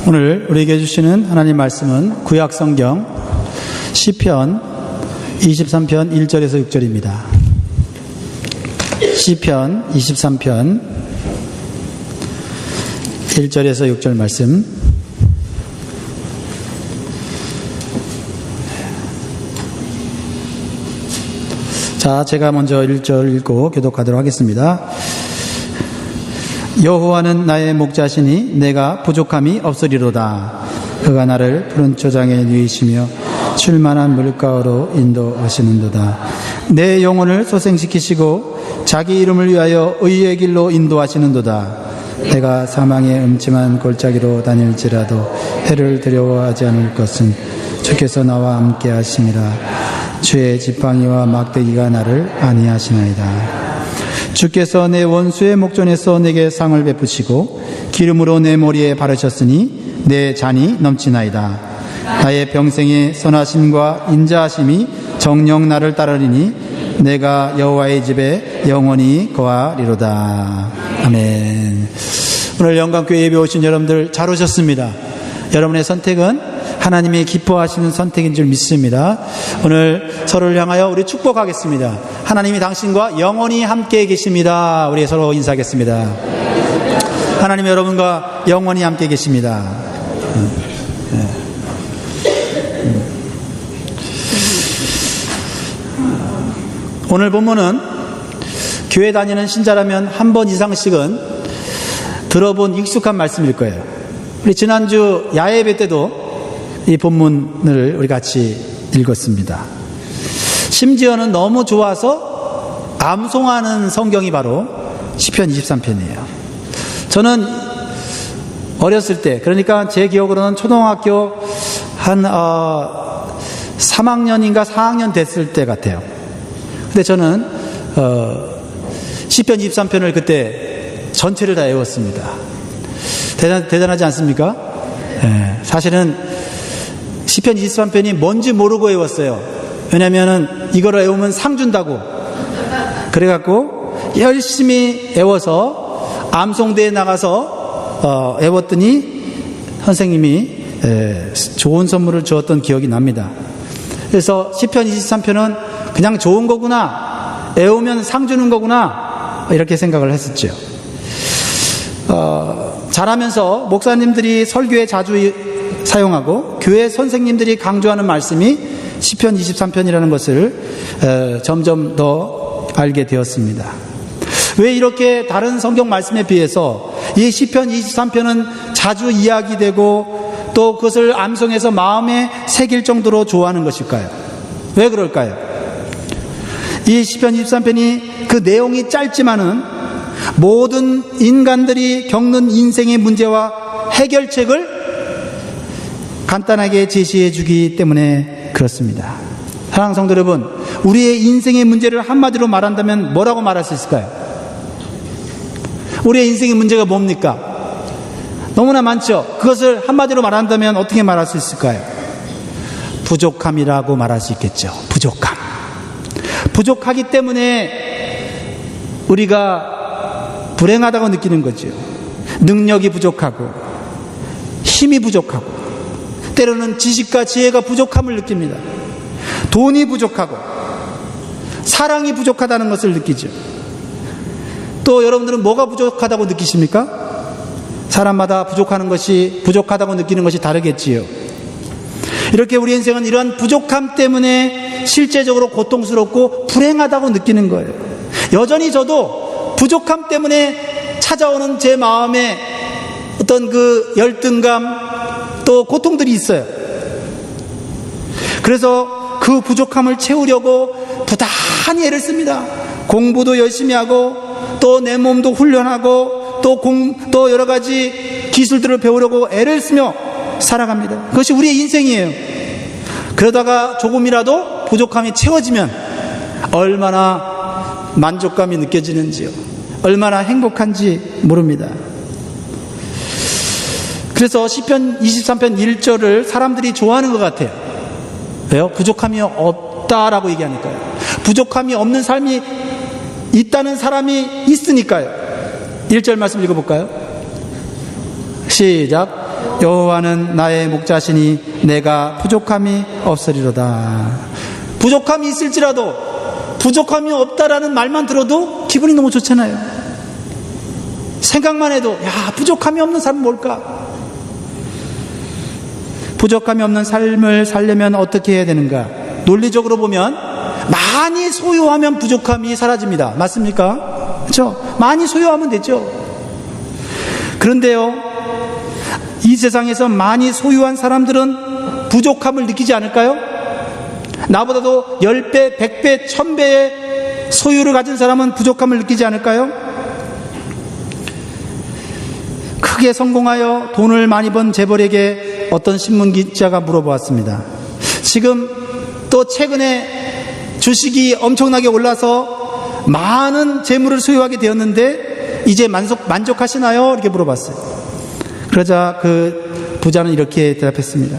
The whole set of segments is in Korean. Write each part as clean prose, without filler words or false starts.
오늘 우리에게 주시는 하나님 말씀은 구약성경 시편 23편 1절에서 6절입니다. 시편 23편 1절에서 6절 말씀. 자, 제가 먼저 1절 읽고 교독하도록 하겠습니다. 여호와는 나의 목자시니 내가 부족함이 없으리로다. 그가 나를 푸른 초장에 누이시며 쉴만한 물가로 인도하시는도다. 내 영혼을 소생시키시고 자기 이름을 위하여 의의 길로 인도하시는도다. 내가 사망의 음침한 골짜기로 다닐지라도 해를 두려워하지 않을 것은 주께서 나와 함께 하심이라. 주의 지팡이와 막대기가 나를 안위하시나이다. 주께서 내 원수의 목전에서 내게 상을 베푸시고 기름으로 내 머리에 바르셨으니 내 잔이 넘치나이다. 나의 평생의 선하심과 인자하심이 정녕 나를 따르리니 내가 여호와의 집에 영원히 거하리로다. 아멘. 오늘 영광교회 예배 오신 여러분들 잘 오셨습니다. 여러분의 선택은 하나님이 기뻐하시는 선택인 줄 믿습니다. 오늘 서로를 향하여 우리 축복하겠습니다. 하나님이 당신과 영원히 함께 계십니다. 우리 서로 인사하겠습니다. 하나님 여러분과 영원히 함께 계십니다. 오늘 본문은 교회 다니는 신자라면 한 번 이상씩은 들어본 익숙한 말씀일 거예요. 우리 지난주 야예배 때도 이 본문을 우리 같이 읽었습니다. 심지어는 너무 좋아서 암송하는 성경이 바로 시편 23편이에요. 저는 어렸을 때, 그러니까 제 기억으로는 초등학교 한 3학년인가 4학년 됐을 때 같아요. 근데 저는 시편 23편을 그때 전체를 다 외웠습니다. 대단하지 않습니까? 네, 사실은 시편 23편이 뭔지 모르고 외웠어요. 왜냐면은 이거를 외우면 상 준다고. 그래갖고 열심히 외워서 암송대에 나가서 외웠더니 선생님이 좋은 선물을 주었던 기억이 납니다. 그래서 시편 23편은 그냥 좋은 거구나, 외우면 상 주는 거구나, 이렇게 생각을 했었죠. 자라면서 목사님들이 설교에 자주 사용하고 교회 선생님들이 강조하는 말씀이 시편 23편이라는 것을 점점 더 알게 되었습니다. 왜 이렇게 다른 성경 말씀에 비해서 이 시편 23편은 자주 이야기되고 또 그것을 암송해서 마음에 새길 정도로 좋아하는 것일까요? 왜 그럴까요? 이 시편 23편이 그 내용이 짧지만은 모든 인간들이 겪는 인생의 문제와 해결책을 간단하게 제시해 주기 때문에 그렇습니다. 사랑하는 성도 여러분, 우리의 인생의 문제를 한마디로 말한다면 뭐라고 말할 수 있을까요? 우리의 인생의 문제가 뭡니까? 너무나 많죠. 그것을 한마디로 말한다면 어떻게 말할 수 있을까요? 부족함이라고 말할 수 있겠죠. 부족함. 부족하기 때문에 우리가 불행하다고 느끼는 거죠. 능력이 부족하고 힘이 부족하고 때로는 지식과 지혜가 부족함을 느낍니다. 돈이 부족하고 사랑이 부족하다는 것을 느끼죠. 또 여러분들은 뭐가 부족하다고 느끼십니까? 사람마다 부족하다고 느끼는 것이 다르겠지요. 이렇게 우리 인생은 이러한 부족함 때문에 실제적으로 고통스럽고 불행하다고 느끼는 거예요. 여전히 저도 부족함 때문에 찾아오는 제 마음에 어떤 그 열등감 또 고통들이 있어요. 그래서 그 부족함을 채우려고 부단히 애를 씁니다. 공부도 열심히 하고 또 내 몸도 훈련하고 또 여러 가지 기술들을 배우려고 애를 쓰며 살아갑니다. 그것이 우리의 인생이에요. 그러다가 조금이라도 부족함이 채워지면 얼마나 만족감이 느껴지는지요. 얼마나 행복한지 모릅니다. 그래서 시편 23편 1절을 사람들이 좋아하는 것 같아요. 왜요? 부족함이 없다라고 얘기하니까요. 부족함이 없는 삶이 있다는 사람이 있으니까요. 1절 말씀 읽어볼까요? 시작. 여호와는 나의 목자시니 내가 부족함이 없으리로다. 부족함이 있을지라도 부족함이 없다라는 말만 들어도 기분이 너무 좋잖아요. 생각만 해도 야, 부족함이 없는 삶은 뭘까? 부족함이 없는 삶을 살려면 어떻게 해야 되는가? 논리적으로 보면 많이 소유하면 부족함이 사라집니다. 맞습니까? 그렇죠? 많이 소유하면 되죠. 그런데요, 이 세상에서 많이 소유한 사람들은 부족함을 느끼지 않을까요? 나보다도 10배, 100배, 1000배의 소유를 가진 사람은 부족함을 느끼지 않을까요? 크게 성공하여 돈을 많이 번 재벌에게 어떤 신문 기자가 물어보았습니다. 지금 또 최근에 주식이 엄청나게 올라서 많은 재물을 소유하게 되었는데 이제 만족하시나요? 이렇게 물어봤어요. 그러자 그 부자는 이렇게 대답했습니다.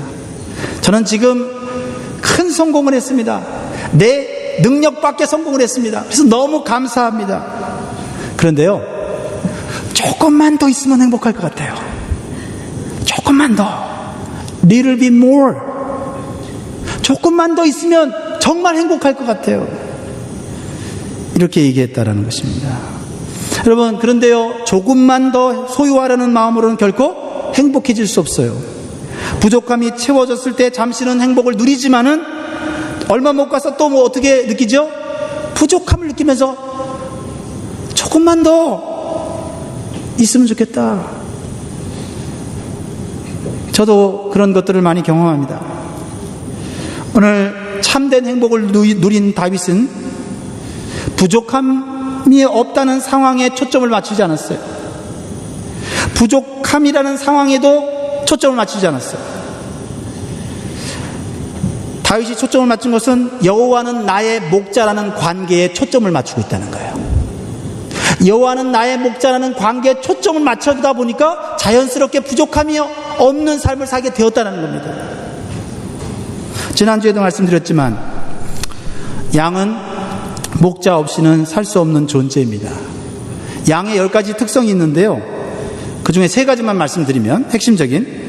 저는 지금 큰 성공을 했습니다. 내 능력 밖에 성공을 했습니다. 그래서 너무 감사합니다. 그런데요, 조금만 더 있으면 행복할 것 같아요. 조금만 더, little bit more, 조금만 더 있으면 정말 행복할 것 같아요. 이렇게 얘기했다라는 것입니다. 여러분, 그런데요, 조금만 더 소유하려는 마음으로는 결코 행복해질 수 없어요. 부족함이 채워졌을 때 잠시는 행복을 누리지만은 얼마 못 가서 또 뭐 어떻게 느끼죠? 부족함을 느끼면서 조금만 더 있으면 좋겠다. 저도 그런 것들을 많이 경험합니다. 오늘 참된 행복을 누린 다윗은 부족함이 없다는 상황에 초점을 맞추지 않았어요. 부족함이라는 상황에도 초점을 맞추지 않았어요. 다윗이 초점을 맞춘 것은 여호와는 나의 목자라는 관계에 초점을 맞추고 있다는 거예요. 여호와는 나의 목자라는 관계에 초점을 맞추다 보니까 자연스럽게 부족함이 없는 삶을 살게 되었다는 겁니다. 지난주에도 말씀드렸지만 양은 목자 없이는 살 수 없는 존재입니다. 양의 10가지 특성이 있는데요, 그 중에 3가지만 말씀드리면 핵심적인,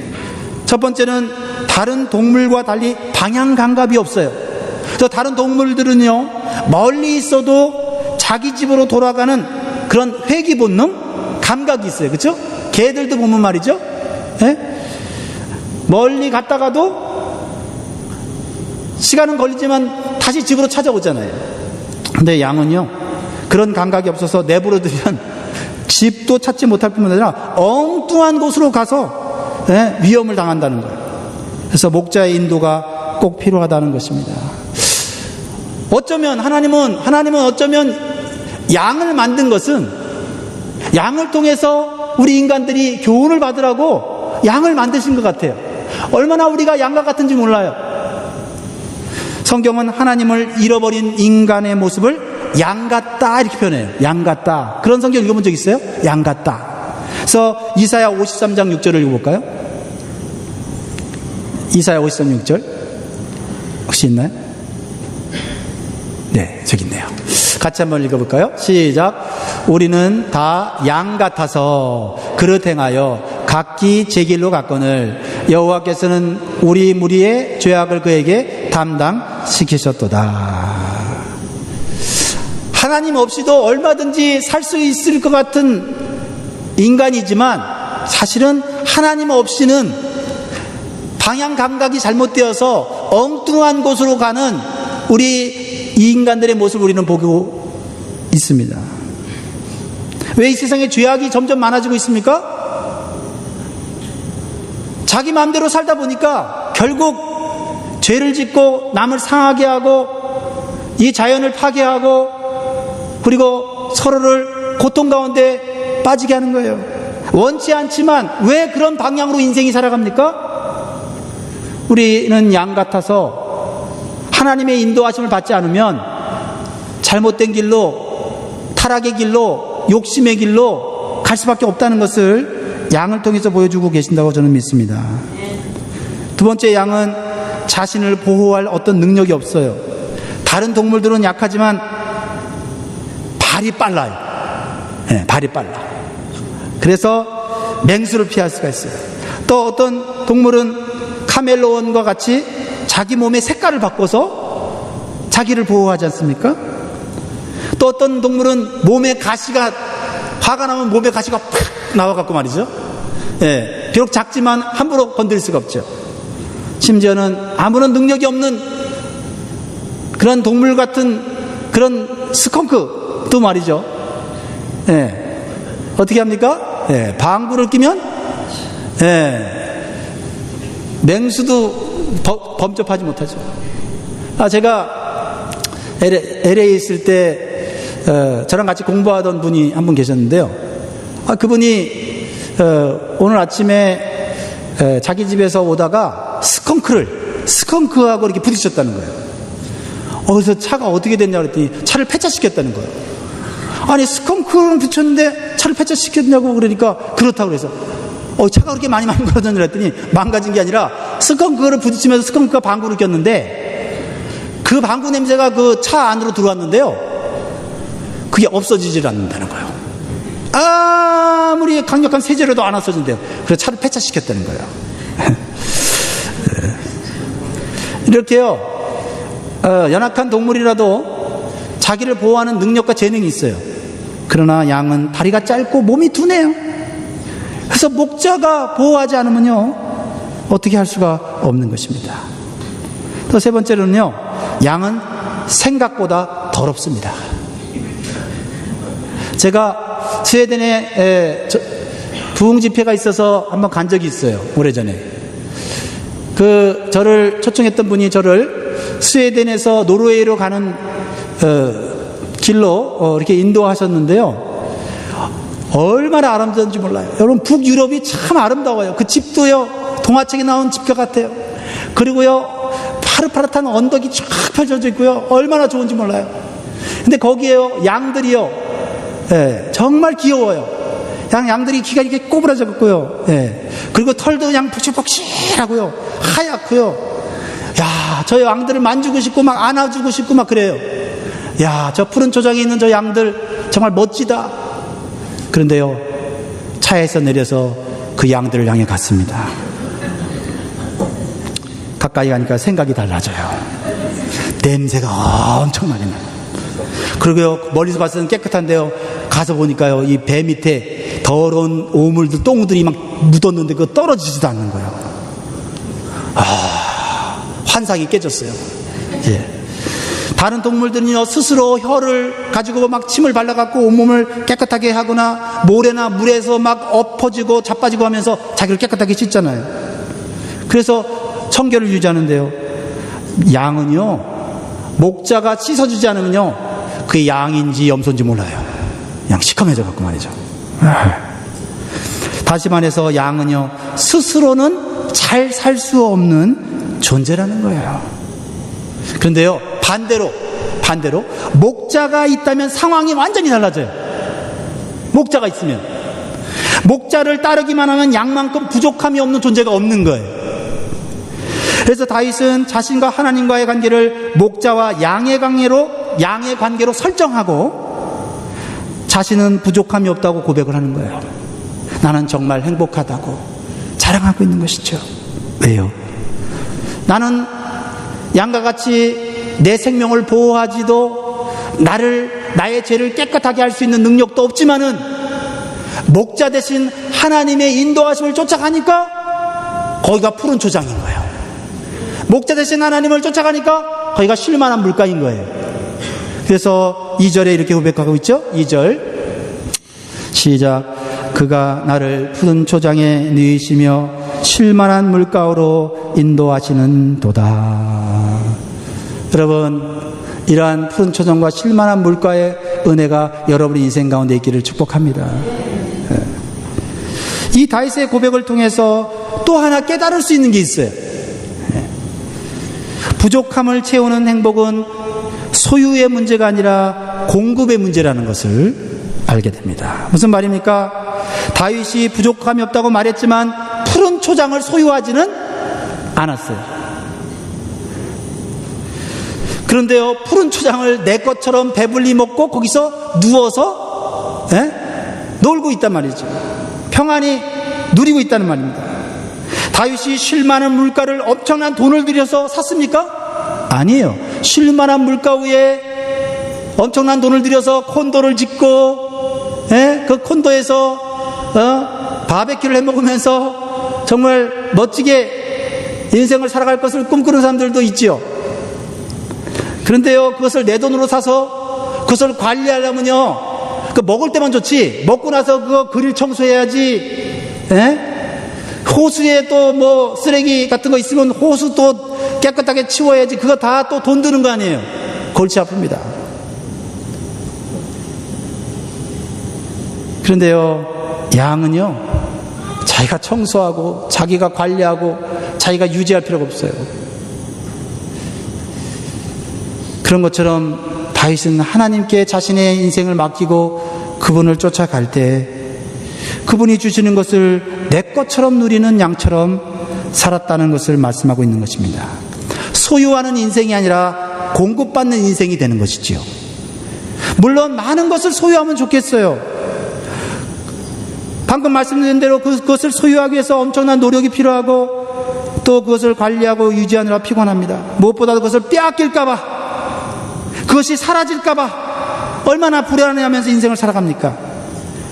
첫 번째는 다른 동물과 달리 방향 감각이 없어요. 그래서 다른 동물들은요, 멀리 있어도 자기 집으로 돌아가는 그런 회귀 본능, 감각이 있어요. 그렇죠? 개들도 보면 말이죠, 예? 멀리 갔다가도 시간은 걸리지만 다시 집으로 찾아오잖아요. 근데 양은요, 그런 감각이 없어서 내버려두면 집도 찾지 못할 뿐만 아니라 엉뚱한 곳으로 가서 위험을 당한다는 거예요. 그래서 목자의 인도가 꼭 필요하다는 것입니다. 어쩌면 하나님은 어쩌면 양을 만든 것은 양을 통해서 우리 인간들이 교훈을 받으라고 양을 만드신 것 같아요. 얼마나 우리가 양과 같은지 몰라요. 성경은 하나님을 잃어버린 인간의 모습을 양 같다 이렇게 표현해요. 양 같다. 그런 성경 읽어본 적 있어요? 양 같다. 그래서 이사야 53장 6절을 읽어볼까요? 이사야 53장 6절 혹시 있나요? 네, 저기 있네요. 같이 한번 읽어볼까요? 시작. 우리는 다 양 같아서 그릇 행하여 각기 제 길로 갔거늘 여호와께서는 우리 무리의 죄악을 그에게 담당시키셨도다. 하나님 없이도 얼마든지 살 수 있을 것 같은 인간이지만 사실은 하나님 없이는 방향 감각이 잘못되어서 엉뚱한 곳으로 가는 우리 이 인간들의 모습을 우리는 보고 있습니다. 왜 이 세상에 죄악이 점점 많아지고 있습니까? 자기 마음대로 살다 보니까 결국 죄를 짓고 남을 상하게 하고 이 자연을 파괴하고 그리고 서로를 고통 가운데 빠지게 하는 거예요. 원치 않지만 왜 그런 방향으로 인생이 살아갑니까? 우리는 양 같아서 하나님의 인도하심을 받지 않으면 잘못된 길로, 타락의 길로, 욕심의 길로 갈 수밖에 없다는 것을 양을 통해서 보여주고 계신다고 저는 믿습니다. 두 번째, 양은 자신을 보호할 어떤 능력이 없어요. 다른 동물들은 약하지만 발이 빨라요. 네, 발이 빨라. 그래서 맹수를 피할 수가 있어요. 또 어떤 동물은 카멜레온과 같이 자기 몸의 색깔을 바꿔서 자기를 보호하지 않습니까? 또 어떤 동물은 몸에 가시가, 화가 나면 몸에 가시가 팍 나와갖고 말이죠. 예, 비록 작지만 함부로 건드릴 수가 없죠. 심지어는 아무런 능력이 없는 그런 동물 같은 그런 스컹크도 말이죠. 예, 어떻게 합니까? 예, 방구를 끼면 맹수도 범접하지 못하죠. 제가 LA에 있을 때 저랑 같이 공부하던 분이 한 분 계셨는데요. 그분이 오늘 아침에 자기 집에서 오다가 스컹크하고 이렇게 부딪혔다는 거예요. 그래서 차가 어떻게 됐냐 그랬더니 차를 폐차시켰다는 거예요. 아니, 스컹크랑 부딪혔는데 차를 폐차시켰냐고 그러니까 그렇다고 그래서 차가 그렇게 많이 망가졌냐 그랬더니 망가진 게 아니라 스컹크를 부딪히면서 스컹크가 방구를 꼈는데 그 방구 냄새가 그 차 안으로 들어왔는데요. 그게 없어지질 않는다는 거예요. 아무리 강력한 세제로도 안 없어진대요. 그래서 차를 폐차시켰다는 거예요. 이렇게요, 연약한 동물이라도 자기를 보호하는 능력과 재능이 있어요. 그러나 양은 다리가 짧고 몸이 둔해요. 그래서 목자가 보호하지 않으면요, 어떻게 할 수가 없는 것입니다. 또 세 번째로는요, 양은 생각보다 더럽습니다. 제가 스웨덴에 부흥 집회가 있어서 한번 간 적이 있어요. 오래전에. 저를 초청했던 분이 저를 스웨덴에서 노르웨이로 가는 길로 이렇게 인도하셨는데요. 얼마나 아름다운지 몰라요. 여러분, 북유럽이 참 아름다워요. 그 집도요, 동화책에 나온 집과 같아요. 그리고요, 파릇파릇한 언덕이 쫙 펼쳐져 있고요. 얼마나 좋은지 몰라요. 근데 거기에요, 양들이요, 정말 귀여워요. 양들이 귀가 이렇게 꼬부라져 갖고요. 그리고 털도 그냥 폭실폭실하고요. 하얗고요. 야, 저 양들을 만지고 싶고 막 안아주고 싶고 막 그래요. 야, 저 푸른 초장에 있는 저 양들 정말 멋지다. 그런데요, 차에서 내려서 그 양들을 향해 갔습니다. 가까이 가니까 생각이 달라져요. 냄새가 엄청나게 나요. 그리고요, 멀리서 봤을 때는 깨끗한데요, 가서 보니까요, 이 배 밑에 더러운 오물들, 똥들이 막 묻었는데 그거 떨어지지도 않는 거예요. 환상이 깨졌어요. 예. 다른 동물들은요, 스스로 혀를 가지고 막 침을 발라갖고 온몸을 깨끗하게 하거나 모래나 물에서 막 엎어지고 자빠지고 하면서 자기를 깨끗하게 씻잖아요. 그래서 청결을 유지하는데요, 양은요, 목자가 씻어주지 않으면요, 그게 양인지 염소인지 몰라요. 그냥 시커매져 갖고 말이죠. 다시 말해서 양은요, 스스로는 잘 살 수 없는 존재라는 거예요. 그런데요, 반대로 목자가 있다면 상황이 완전히 달라져요. 목자가 있으면, 목자를 따르기만 하면 양만큼 부족함이 없는 존재가 없는 거예요. 그래서 다윗은 자신과 하나님과의 관계를 목자와 양의 관계로 설정하고 자신은 부족함이 없다고 고백을 하는 거예요. 나는 정말 행복하다고 자랑하고 있는 것이죠. 왜요? 나는 양과 같이 내 생명을 보호하지도 나의 죄를 깨끗하게 할 수 있는 능력도 없지만은 목자 대신 하나님의 인도하심을 쫓아가니까 거기가 푸른 초장인 거예요. 목자 대신 하나님을 쫓아가니까 거기가 쉴만한 물가인 거예요. 그래서 2절에 이렇게 고백하고 있죠. 2절 시작. 그가 나를 푸른 초장에 누이시며 쉴만한 물가로 인도하시는 도다. 여러분, 이러한 푸른 초장과 쉴만한 물가의 은혜가 여러분의 인생 가운데 있기를 축복합니다. 이 다윗의 고백을 통해서 또 하나 깨달을 수 있는 게 있어요. 부족함을 채우는 행복은 소유의 문제가 아니라 공급의 문제라는 것을 알게 됩니다. 무슨 말입니까? 다윗이 부족함이 없다고 말했지만 푸른 초장을 소유하지는 않았어요. 그런데요, 푸른 초장을 내 것처럼 배불리 먹고 거기서 누워서 놀고 있단 말이죠. 평안히 누리고 있다는 말입니다. 다윗이 쉴만한 물가를 엄청난 돈을 들여서 샀습니까? 아니에요. 쉴만한 물가 위에 엄청난 돈을 들여서 콘도를 짓고, 그 콘도에서 바베큐를 해먹으면서 정말 멋지게 인생을 살아갈 것을 꿈꾸는 사람들도 있지요. 그런데요, 그것을 내 돈으로 사서 그것을 관리하려면요, 그 먹을 때만 좋지, 먹고 나서 그거 그릴 청소해야지. 호수에 또 뭐 쓰레기 같은 거 있으면 호수 또 깨끗하게 치워야지. 그거 다 또 돈 드는 거 아니에요. 골치 아픕니다. 그런데요, 양은요, 자기가 청소하고 자기가 관리하고 자기가 유지할 필요가 없어요. 그런 것처럼 다윗은 하나님께 자신의 인생을 맡기고 그분을 쫓아갈 때 그분이 주시는 것을 내 것처럼 누리는 양처럼 살았다는 것을 말씀하고 있는 것입니다. 소유하는 인생이 아니라 공급받는 인생이 되는 것이지요. 물론 많은 것을 소유하면 좋겠어요. 방금 말씀드린 대로 그것을 소유하기 위해서 엄청난 노력이 필요하고 또 그것을 관리하고 유지하느라 피곤합니다. 무엇보다도 그것을 빼앗길까봐, 그것이 사라질까봐 얼마나 불안해하면서 인생을 살아갑니까?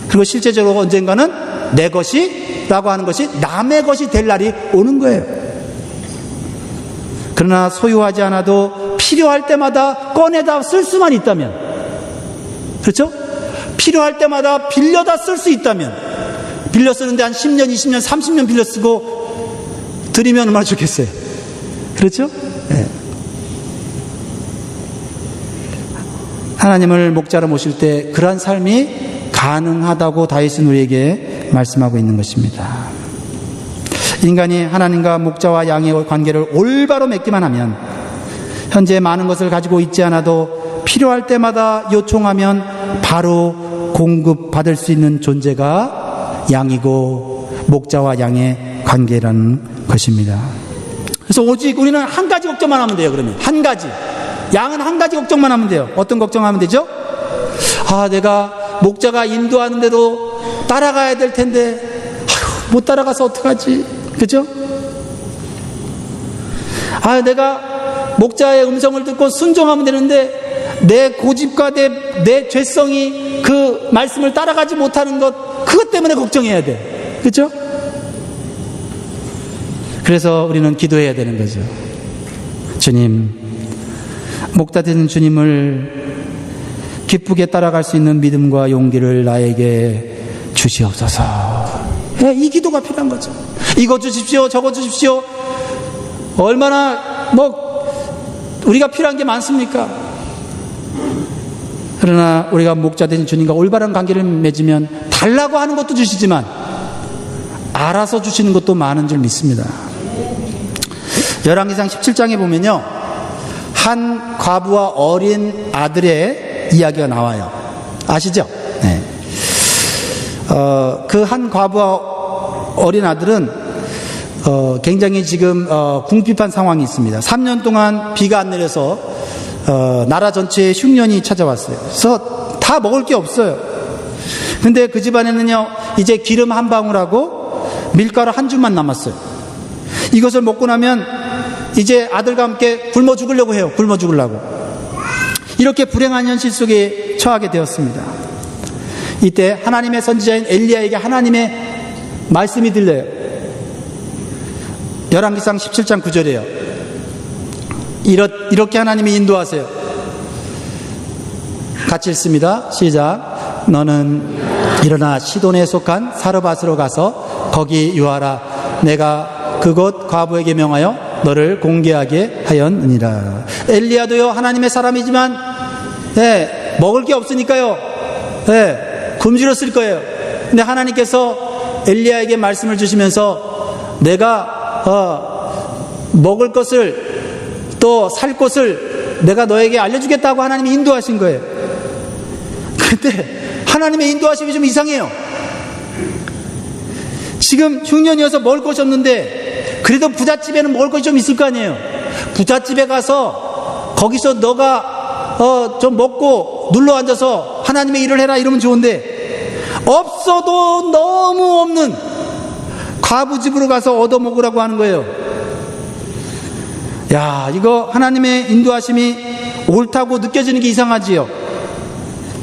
그리고 실제적으로 언젠가는 내 것이라고 하는 것이 남의 것이 될 날이 오는 거예요. 그러나 소유하지 않아도 필요할 때마다 꺼내다 쓸 수만 있다면, 그렇죠? 필요할 때마다 빌려다 쓸 수 있다면, 빌려 쓰는데 한 10년, 20년, 30년 빌려 쓰고 드리면 얼마나 좋겠어요. 그렇죠? 네. 하나님을 목자로 모실 때 그러한 삶이 가능하다고 다윗은 우리에게 말씀하고 있는 것입니다. 인간이 하나님과 목자와 양의 관계를 올바로 맺기만 하면 현재 많은 것을 가지고 있지 않아도 필요할 때마다 요청하면 바로 공급받을 수 있는 존재가 양이고 목자와 양의 관계라는 것입니다. 그래서 오직 우리는 한 가지 걱정만 하면 돼요. 그러면 한 가지, 양은 한 가지 걱정만 하면 돼요. 어떤 걱정하면 되죠? 내가 목자가 인도하는데도 따라가야 될 텐데 못 따라가서 어떡하지? 그죠? 내가 목자의 음성을 듣고 순종하면 되는데 내 고집과 내 죄성이 그 말씀을 따라가지 못하는 것, 그것 때문에 걱정해야 돼. 그죠? 그래서 우리는 기도해야 되는 거죠. 주님, 목자 되는 주님을 기쁘게 따라갈 수 있는 믿음과 용기를 나에게 주시옵소서. 이 기도가 필요한 거죠. 이거 주십시오, 저거 주십시오. 얼마나 우리가 필요한 게 많습니까? 그러나 우리가 목자 된 주님과 올바른 관계를 맺으면 달라고 하는 것도 주시지만 알아서 주시는 것도 많은 줄 믿습니다. 열왕기상 17장에 보면요, 한 과부와 어린 아들의 이야기가 나와요. 아시죠? 네. 그 한 과부와 어린 아들은 굉장히 지금 궁핍한 상황이 있습니다. 3년 동안 비가 안 내려서 나라 전체에 흉년이 찾아왔어요. 그래서 다 먹을 게 없어요. 근데 그 집안에는요, 이제 기름 한 방울하고 밀가루 한 줌만 남았어요. 이것을 먹고 나면 이제 아들과 함께 굶어 죽으려고 해요. 굶어 죽으려고. 이렇게 불행한 현실 속에 처하게 되었습니다. 이때 하나님의 선지자인 엘리야에게 하나님의 말씀이 들려요. 열왕기상 17장 9절이에요. 이렇게 하나님이 인도하세요. 같이 읽습니다. 시작. 너는 일어나 시돈에 속한 사르밧으로 가서 거기 유하라. 내가 그곳 과부에게 명하여 너를 공개하게 하였느니라. 엘리야도요, 하나님의 사람이지만 먹을 게 없으니까요, 굶주렸을 거예요. 근데 하나님께서 엘리야에게 말씀을 주시면서 내가 먹을 것을 또 살 곳을 내가 너에게 알려주겠다고 하나님이 인도하신 거예요. 근데 하나님의 인도하심이 좀 이상해요. 지금 흉년이어서 먹을 것이 없는데 그래도 부잣집에는 먹을 것이 좀 있을 거 아니에요. 부잣집에 가서 거기서 너가 좀 먹고 눌러 앉아서 하나님의 일을 해라 이러면 좋은데, 없어도 너무 없는 과부 집으로 가서 얻어먹으라고 하는 거예요. 야, 이거 하나님의 인도하심이 옳다고 느껴지는 게 이상하지요.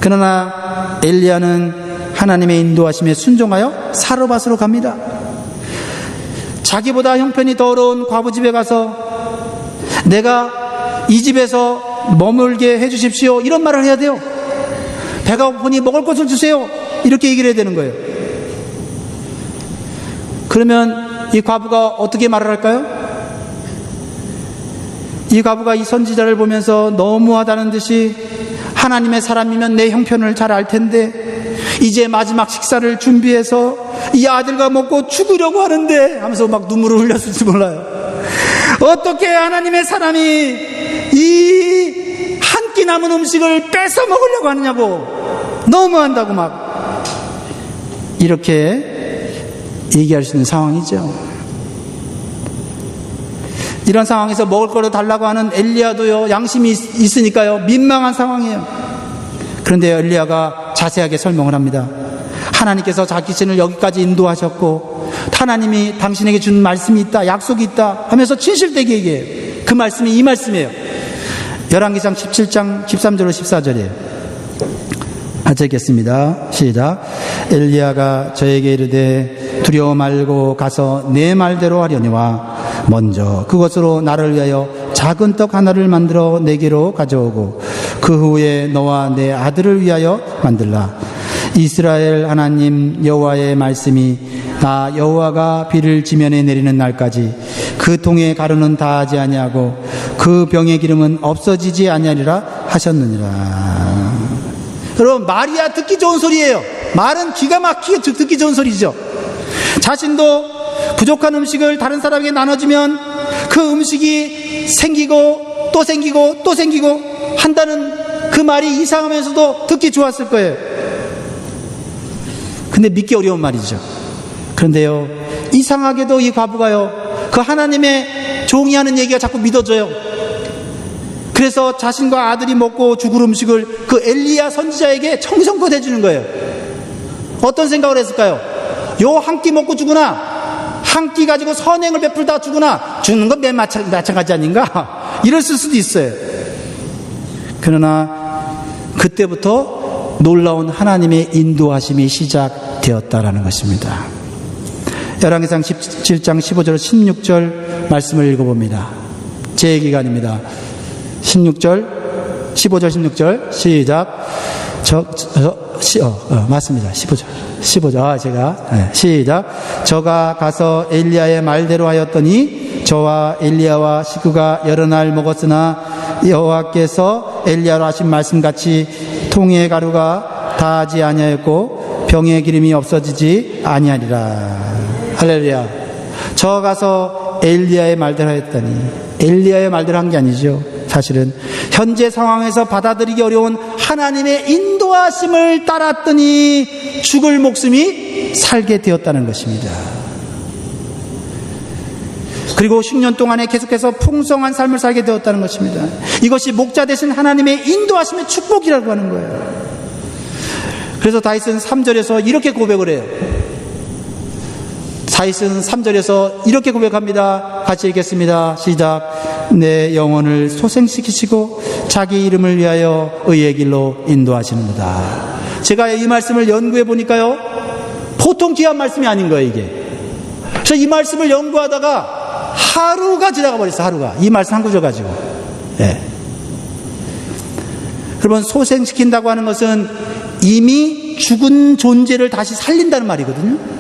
그러나 엘리야는 하나님의 인도하심에 순종하여 사르밧으로 갑니다. 자기보다 형편이 더 어려운 과부 집에 가서 내가 이 집에서 머물게 해주십시오, 이런 말을 해야 돼요. 배가 고프니 먹을 것을 주세요, 이렇게 얘기를 해야 되는 거예요. 그러면 이 과부가 어떻게 말을 할까요? 이 과부가 이 선지자를 보면서 너무하다는 듯이 하나님의 사람이면 내 형편을 잘 알 텐데 이제 마지막 식사를 준비해서 이 아들과 먹고 죽으려고 하는데 하면서 막 눈물을 흘렸을지 몰라요. 어떻게 하나님의 사람이 이 한 끼 남은 음식을 뺏어 먹으려고 하느냐고, 너무한다고 막 이렇게 얘기할 수 있는 상황이죠. 이런 상황에서 먹을 거를 달라고 하는 엘리야도요, 양심이 있으니까요, 민망한 상황이에요. 그런데 엘리야가 자세하게 설명을 합니다. 하나님께서 자신을 여기까지 인도하셨고 하나님이 당신에게 준 말씀이 있다, 약속이 있다 하면서 진실되게 얘기해요. 그 말씀이 이 말씀이에요. 열왕기상 17장 13절로 14절이에요. 같이 읽겠습니다. 시작. 엘리야가 저에게 이르되 두려워 말고 가서 내 말대로 하려니와 먼저 그것으로 나를 위하여 작은 떡 하나를 만들어 내게로 가져오고 그 후에 너와 내 아들을 위하여 만들라. 이스라엘 하나님 여호와의 말씀이 나 여호와가 비를 지면에 내리는 날까지 그 통에 가루는 다하지 아니하고 그 병의 기름은 없어지지 아니하리라 하셨느니라. 여러분, 말이야 듣기 좋은 소리예요. 말은 기가 막히게 듣기 좋은 소리죠. 자신도 부족한 음식을 다른 사람에게 나눠주면 그 음식이 생기고 또 생기고 또 생기고 한다는 그 말이 이상하면서도 듣기 좋았을 거예요. 근데 믿기 어려운 말이죠. 그런데요, 이상하게도 이 과부가요, 그 하나님의 종이 하는 얘기가 자꾸 믿어져요. 그래서 자신과 아들이 먹고 죽을 음식을 그 엘리야 선지자에게 청성껏 해주는 거예요. 어떤 생각을 했을까요? 요 한 끼 먹고 죽으나, 한 끼 가지고 선행을 베풀다 죽으나, 죽는 건 맨 마찬가지 아닌가? 이랬을 수도 있어요. 그러나 그때부터 놀라운 하나님의 인도하심이 시작되었다라는 것입니다. 열왕기상 17장 15절 16절 말씀을 읽어봅니다. 제 얘기가 아닙니다. 16절 15절 16절 시작. 맞습니다. 15절 제가 시작. 저가 가서 엘리야의 말대로 하였더니 저와 엘리야와 식구가 여러 날 먹었으나 여호와께서 엘리야로 하신 말씀같이 통의 가루가 다하지 아니하였고 병의 기름이 없어지지 아니하리라. 할렐루야. 저 가서 엘리야의 말대로 하였더니, 엘리야의 말대로 한 게 아니죠. 사실은 현재 상황에서 받아들이기 어려운 하나님의 인도하심을 따랐더니 죽을 목숨이 살게 되었다는 것입니다. 그리고 10년 동안에 계속해서 풍성한 삶을 살게 되었다는 것입니다. 이것이 목자 되신 하나님의 인도하심의 축복이라고 하는 거예요. 그래서 다윗은 3절에서 이렇게 고백을 해요. 다윗은 3절에서 이렇게 고백합니다. 같이 읽겠습니다. 시작. 내 영혼을 소생시키시고 자기 이름을 위하여 의의 길로 인도하시는구나. 제가 이 말씀을 연구해 보니까요, 보통 귀한 말씀이 아닌 거예요, 이게. 그래서 이 말씀을 연구하다가 하루가 지나가 버렸어요. 하루가. 이 말씀 한 구절 가지고. 예. 여러분, 소생시킨다고 하는 것은 이미 죽은 존재를 다시 살린다는 말이거든요.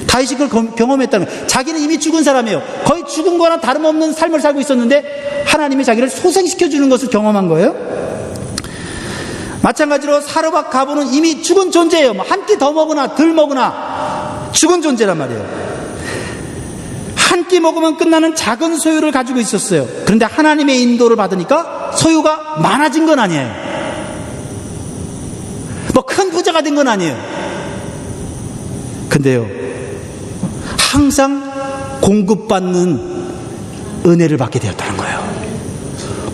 다윗이 그걸 경험했다는 거예요. 자기는 이미 죽은 사람이에요. 거의 죽은 거나 다름없는 삶을 살고 있었는데 하나님이 자기를 소생시켜주는 것을 경험한 거예요. 마찬가지로 사르밧 과부는 이미 죽은 존재예요. 한 끼 더 먹으나 덜 먹으나 죽은 존재란 말이에요. 한 끼 먹으면 끝나는 작은 소유를 가지고 있었어요. 그런데 하나님의 인도를 받으니까 소유가 많아진 건 아니에요. 뭐 큰 부자가 된 건 아니에요. 근데요, 항상 공급받는 은혜를 받게 되었다는 거예요.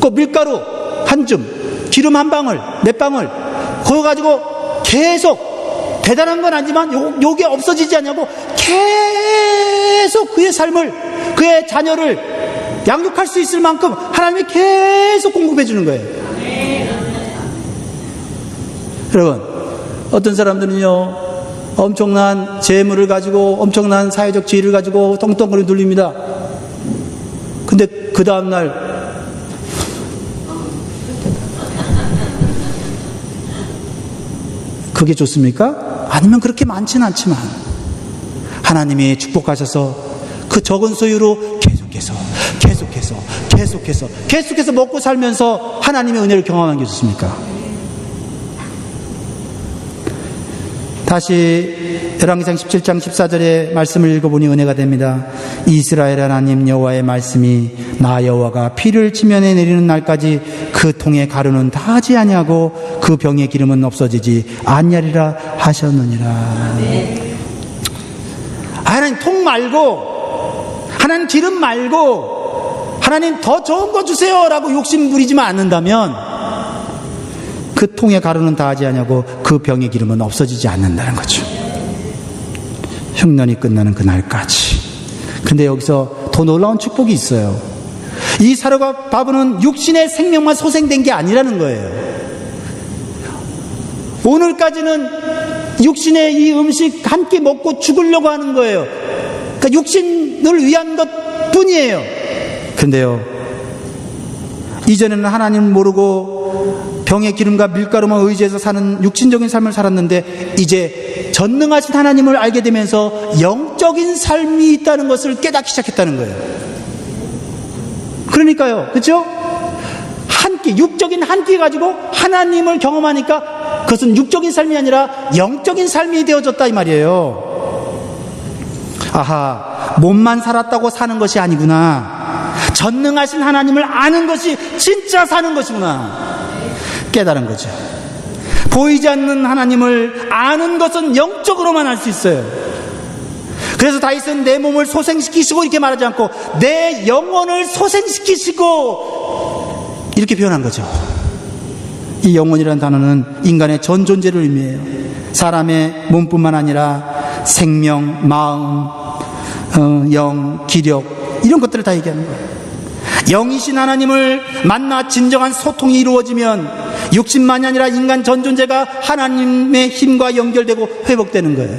그 밀가루 한 줌, 기름 한 방울, 몇 방울, 그거 가지고 계속 대단한 건 아니지만 요게 없어지지 않냐고 계속 그의 삶을, 그의 자녀를 양육할 수 있을 만큼 하나님이 계속 공급해 주는 거예요. 여러분, 어떤 사람들은요, 엄청난 재물을 가지고 엄청난 사회적 지위를 가지고 똥똥거리 눌립니다. 근데 그 다음날 그게 좋습니까? 아니면 그렇게 많지는 않지만 하나님이 축복하셔서 그 적은 소유로 계속해서 먹고 살면서 하나님의 은혜를 경험하는 게 좋습니까? 다시 열왕기상 17장 14절의 말씀을 읽어보니 은혜가 됩니다. 이스라엘 하나님 여호와의 말씀이 나 여호와가 피를 지면에 내리는 날까지 그 통의 가루는 다하지 아니하고 그 병의 기름은 없어지지 아니하리라 하셨느니라. 하나님 통 말고, 하나님 기름 말고, 하나님 더 좋은 거 주세요 라고 욕심 부리지만 않는다면 그 통의 가루는 다하지 아니하고 그 병의 기름은 없어지지 않는다는 거죠. 흉년이 끝나는 그날까지. 근데 여기서 더 놀라운 축복이 있어요. 이 사료가 바브는 육신의 생명만 소생된 게 아니라는 거예요. 오늘까지는 육신의 이 음식 한 끼 먹고 죽으려고 하는 거예요. 그러니까 육신을 위한 것 뿐이에요. 근데요, 이전에는 하나님을 모르고 병의 기름과 밀가루만 의지해서 사는 육신적인 삶을 살았는데 이제 전능하신 하나님을 알게 되면서 영적인 삶이 있다는 것을 깨닫기 시작했다는 거예요. 그러니까요, 그렇죠? 한 끼, 육적인 한 끼 가지고 하나님을 경험하니까 그것은 육적인 삶이 아니라 영적인 삶이 되어졌다 이 말이에요. 아하, 몸만 살았다고 사는 것이 아니구나. 전능하신 하나님을 아는 것이 진짜 사는 것이구나 깨달은 거죠. 보이지 않는 하나님을 아는 것은 영적으로만 알 수 있어요. 그래서 다윗은 내 몸을 소생시키시고 이렇게 말하지 않고 내 영혼을 소생시키시고 이렇게 표현한 거죠. 이 영혼이라는 단어는 인간의 전 존재를 의미해요. 사람의 몸뿐만 아니라 생명, 마음, 영, 기력 이런 것들을 다 얘기하는 거예요. 영이신 하나님을 만나 진정한 소통이 이루어지면 육신만이 아니라 인간 전 존재가 하나님의 힘과 연결되고 회복되는 거예요.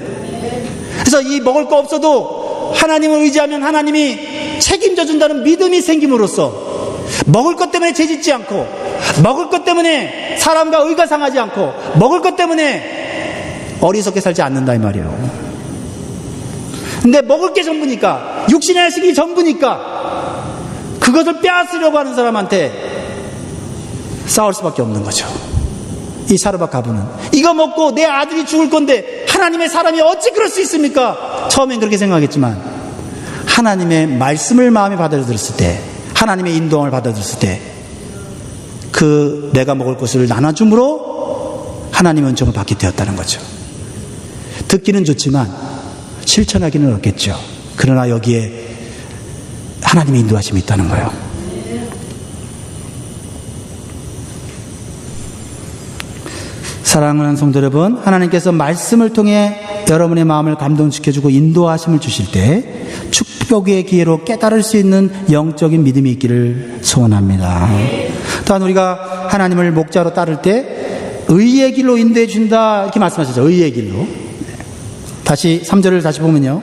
그래서 이 먹을 거 없어도 하나님을 의지하면 하나님이 책임져 준다는 믿음이 생김으로써 먹을 것 때문에 죄짓지 않고, 먹을 것 때문에 사람과 의가 상하지 않고, 먹을 것 때문에 어리석게 살지 않는다 이 말이에요. 근데 먹을 게 전부니까, 육신의 야식이 전부니까 그것을 빼앗으려고 하는 사람한테 싸울 수밖에 없는 거죠. 이 사르밧 가부는 이거 먹고 내 아들이 죽을 건데 하나님의 사람이 어찌 그럴 수 있습니까? 처음엔 그렇게 생각했지만 하나님의 말씀을 마음에 받아들였을 때, 하나님의 인도함을 받아들였을 때 그 내가 먹을 것을 나눠줌으로 하나님의 은총을 받게 되었다는 거죠. 듣기는 좋지만 실천하기는 어렵겠죠. 그러나 여기에 하나님의 인도하심이 있다는 거예요. 사랑하는 성도 여러분, 하나님께서 말씀을 통해 여러분의 마음을 감동시켜주고 인도하심을 주실 때 축복의 기회로 깨달을 수 있는 영적인 믿음이 있기를 소원합니다. 또한 우리가 하나님을 목자로 따를 때 의의 길로 인도해 준다 이렇게 말씀하셨죠. 의의 길로. 다시 3절을 다시 보면요,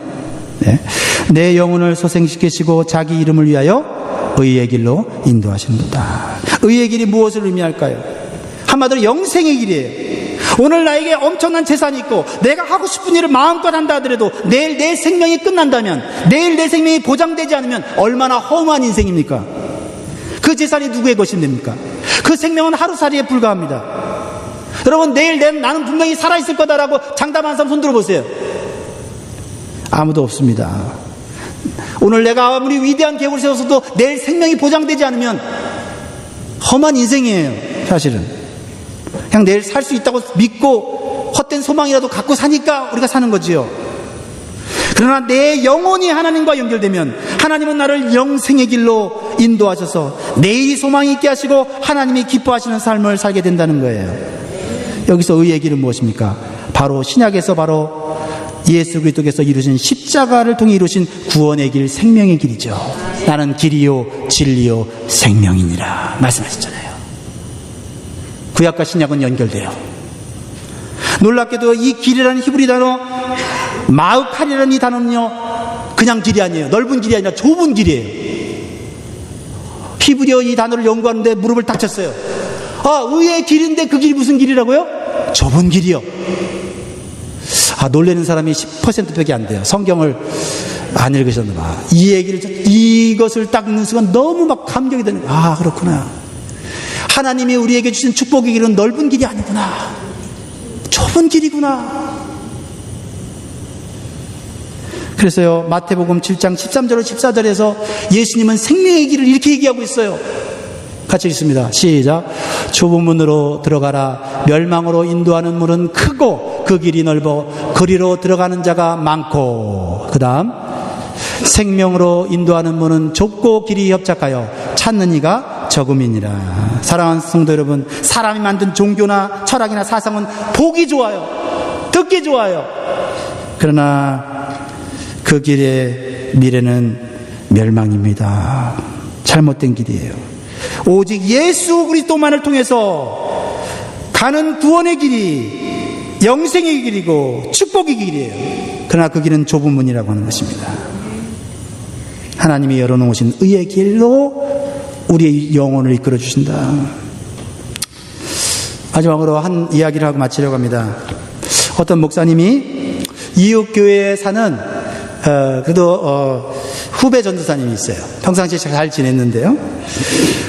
내 영혼을 소생시키시고 자기 이름을 위하여 의의 길로 인도하시는도다. 의의 길이 무엇을 의미할까요? 한마디로 영생의 길이에요. 오늘 나에게 엄청난 재산이 있고 내가 하고 싶은 일을 마음껏 한다 하더라도 내일 내 생명이 끝난다면, 내일 내 생명이 보장되지 않으면 얼마나 허무한 인생입니까? 그 재산이 누구의 것입니까? 그 생명은 하루살이에 불과합니다. 여러분, 내일 나는 분명히 살아있을 거다라고 장담하는 사람 손 들어보세요. 아무도 없습니다. 오늘 내가 아무리 위대한 계획을 세워서도 내일 생명이 보장되지 않으면 험한 인생이에요. 사실은 그냥 내일 살 수 있다고 믿고 헛된 소망이라도 갖고 사니까 우리가 사는 거지요. 그러나 내 영혼이 하나님과 연결되면 하나님은 나를 영생의 길로 인도하셔서 내일이 소망이 있게 하시고 하나님이 기뻐하시는 삶을 살게 된다는 거예요. 여기서 의의 길은 무엇입니까? 바로 신약에서 바로 예수 그리스도께서 이루신 십자가를 통해 이루신 구원의 길, 생명의 길이죠. 나는 길이요 진리요 생명이니라 말씀하셨잖아요. 구약과 신약은 연결돼요. 놀랍게도 이 길이라는 히브리 단어 마흐칼이라는 이 단어는요, 그냥 길이 아니에요. 넓은 길이 아니라 좁은 길이에요. 히브리어 이 단어를 연구하는데 무릎을 딱 쳤어요. 아, 의의 길인데 그 길이 무슨 길이라고요? 좁은 길이요. 아, 놀라는 사람이 10%밖에 안 돼요. 성경을 안 읽으셨나 봐. 이 얘기를, 이것을 딱 읽는 순간 너무 막 감격이 되는 거예요. 아, 그렇구나. 하나님이 우리에게 주신 축복의 길은 넓은 길이 아니구나. 좁은 길이구나. 그래서요, 마태복음 7장 13절로 14절에서 예수님은 생명의 길을 이렇게 얘기하고 있어요. 같이 읽습니다. 시작. 좁은 문으로 들어가라. 멸망으로 인도하는 문은 크고 그 길이 넓어 그리로 들어가는 자가 많고, 그 다음 생명으로 인도하는 문은 좁고 길이 협착하여 찾는 이가 적음이니라. 사랑하는 성도 여러분, 사람이 만든 종교나 철학이나 사상은 보기 좋아요, 듣기 좋아요. 그러나 그 길의 미래는 멸망입니다. 잘못된 길이에요. 오직 예수 그리스도만을 통해서 가는 구원의 길이 영생의 길이고 축복의 길이에요. 그러나 그 길은 좁은 문이라고 하는 것입니다. 하나님이 열어놓으신 의의 길로 우리의 영혼을 이끌어 주신다. 마지막으로 한 이야기를 하고 마치려고 합니다. 어떤 목사님이 이웃 교회에 사는 후배 전도사님이 있어요. 평상시에 잘 지냈는데요.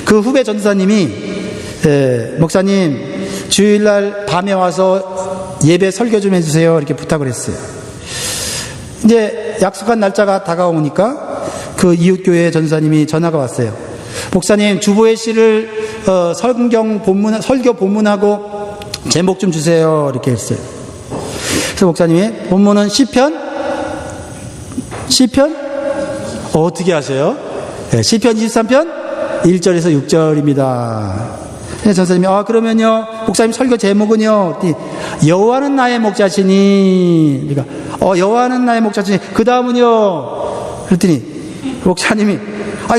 그 후배 전도사님이 목사님 주일날 밤에 와서 예배 설교 좀 해주세요 이렇게 부탁을 했어요. 이제 약속한 날짜가 다가오니까 그 이웃교회 전도사님이 전화가 왔어요. 목사님 주보혜 씨를 설교 본문하고 제목 좀 주세요 이렇게 했어요. 그래서 목사님이 본문은 시편 어떻게 하세요? 네, 시편 23편 1절에서 6절입니다. 전사님이 그러면요 목사님 설교 제목은요 여호와는 나의 목자시니, 그러니까 여호와는 나의 목자시니 그 다음은요 그랬더니 목사님이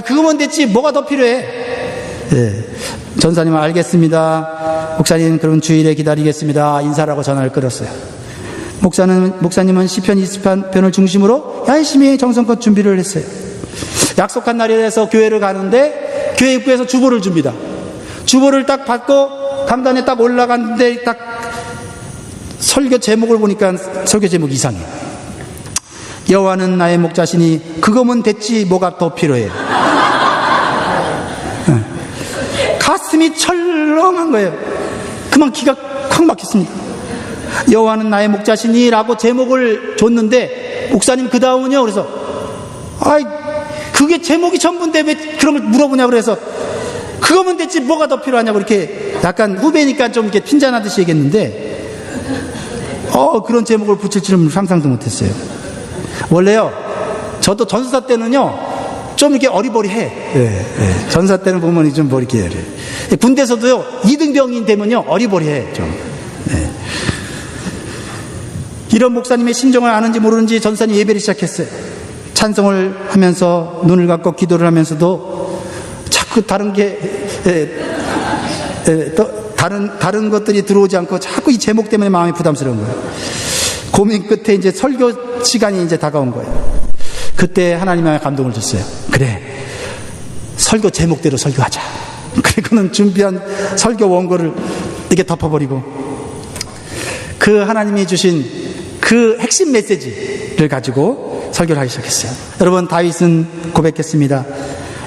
그거면 됐지 뭐가 더 필요해? 네, 전사님은 알겠습니다 목사님 그럼 주일에 기다리겠습니다 인사라고 전화를 끊었어요. 목사님은 시편 20편을 중심으로 열심히 정성껏 준비를 했어요. 약속한 날이라서 교회를 가는데 교회 입구에서 주보를 줍니다. 주보를 딱 받고 강단에 딱 올라갔는데 딱 설교 제목을 보니까 설교 제목이 이상해요. 여호와는 나의 목자시니 그거면 됐지 뭐가 더 필요해. 가슴이 철렁한 거예요. 그만 기가 콱 막혔습니다. 여호와는 나의 목자시니 라고 제목을 줬는데 목사님 그 다음은요 그래서 그게 제목이 전부인데 왜 그런 걸 물어보냐 그래서 그거면 됐지 뭐가 더 필요하냐고 이렇게 약간 후배니까 좀 이렇게 핀잔하듯이 얘기했는데 그런 제목을 붙일 줄은 상상도 못했어요. 원래요 저도 전사 때는요 좀 이렇게 어리버리해. 전사 때는 보면 좀 이렇게 해요. 군대에서도요 2등병이 되면요 어리버리해 좀. 이런 목사님의 심정을 아는지 모르는지 전사님 예배를 시작했어요. 찬송을 하면서 눈을 감고 기도를 하면서도 자꾸 다른 것들이 들어오지 않고 자꾸 이 제목 때문에 마음이 부담스러운 거예요. 고민 끝에 이제 설교 시간이 이제 다가온 거예요. 그때 하나님의 감동을 줬어요. 그래, 설교 제목대로 설교하자. 그리고는 준비한 설교 원고를 이렇게 덮어버리고 그 하나님이 주신 그 핵심 메시지를 가지고 설교를 하기 시작했어요. 여러분, 다윗은 고백했습니다.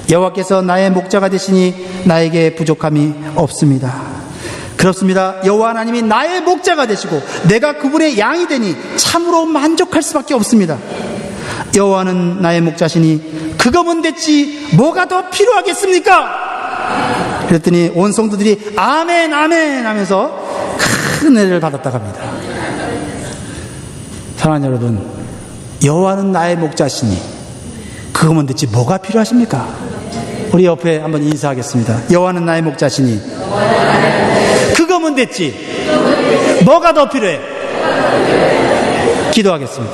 여호와께서 나의 목자가 되시니 나에게 부족함이 없습니다. 그렇습니다. 여호와 하나님이 나의 목자가 되시고 내가 그분의 양이 되니 참으로 만족할 수밖에 없습니다. 여호와는 나의 목자시니 그거면 됐지 뭐가 더 필요하겠습니까? 그랬더니 온 성도들이 아멘 아멘 하면서 큰 은혜를 받았다고 합니다. 사랑하는 여러분, 여호와는 나의 목자시니 그거면 됐지 뭐가 필요하십니까? 우리 옆에 한번 인사하겠습니다. 여호와는 나의 목자시니 그거면 됐지 뭐가 더 필요해? 기도하겠습니다.